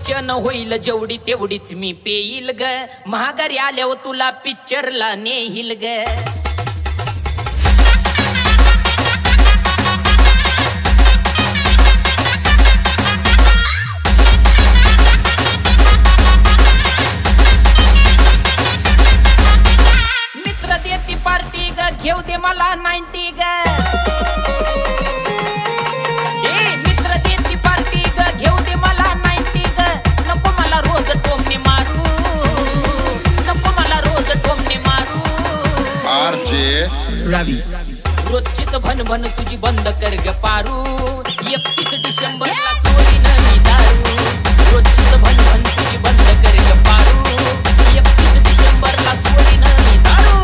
पचन होईल जेवढी तेवढीच मी पेईल ग महागारी आल्यावर तुला पिक्चरला नेईल ग मित्र देती पार्टी ग घेऊ दे मला 90 ग रवि रोजचीच भन तुझी बंद कर ग पारू 31 डिसेंबरला सोडीन मी दारू रोजचीच भन तुझी बंद कर ग पारू 31 डिसेंबरला सोडीन मी दारू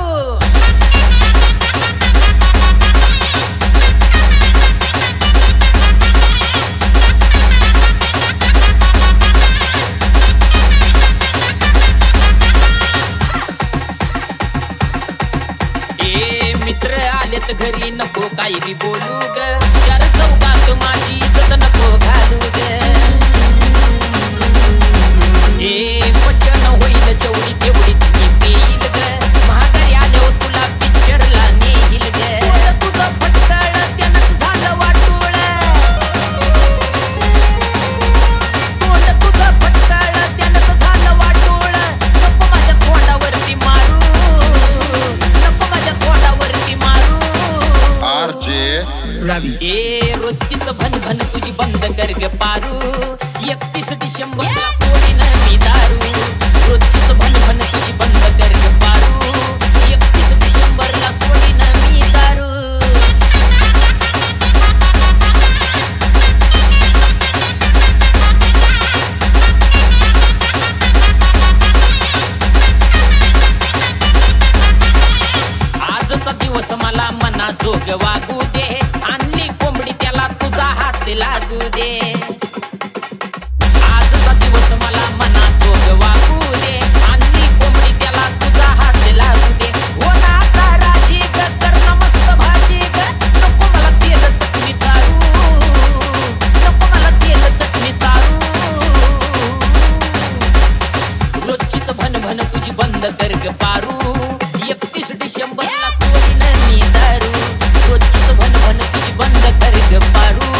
मित्र आलेत घरी नको काही बी बोलू ग चार चौकात माझी इज्जत नको घालू ग पचन होईल जेवढी तेवढीच मी पेईल ग महागारी आल्यावर तुला पिक्चरला नेईल ग तुझं फटकळ त्यानंच झालं वाटोळ तोंड तुझं फटकळ त्यानंच झालं वाटोळ नको माझ्या तोंडावरती मारू नको माझ्या तोंडावरती मारू रवि रोजचीच भन तुझी बंद कर ग पारू 31 डिसेंबरला सोडीन मी दारू रोजचीच भन तुझी बंद कर ग पारू 31 डिसेंबरला सोडीन मी दारू आजचा दिवस मला मना जोग वागू दे आणली कोंबडी त्याला तुझा हात लागू दे आजचा दिवस मला मना जोग वागू दे आणली कोंबडी त्याला तुझा हात लागू दे हो ना आता राजी ग कर ना मस्त भाजी ग नको मला तेल चटणी चारू नको मला तेल चटणी चारू रोजचीच भन तुझी बंद कर ग पारू 31 डिसेंबरला सोडीन मी दारू रोजचीच भन तुझी बंद कर ग पारू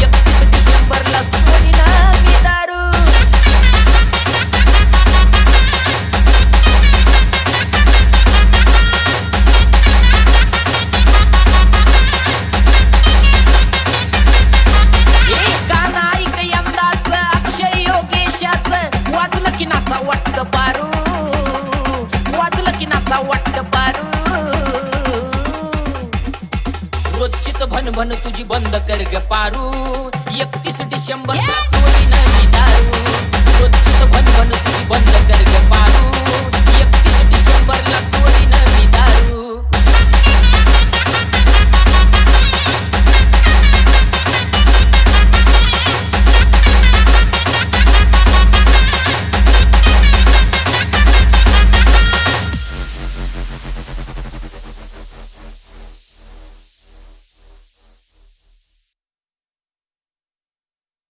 31 डिसेंबरला सोडीन मी दारू गाणं ऐक यंदाच अक्षय योगेशाच वाजलं की नाचा वाटतं पारू वाजलं की नाचा वाटतं पारू रोजचीच भन तुझी बंद कर ग पारू 31 डिसेंबरला सोडीन मी दारू रोजचीच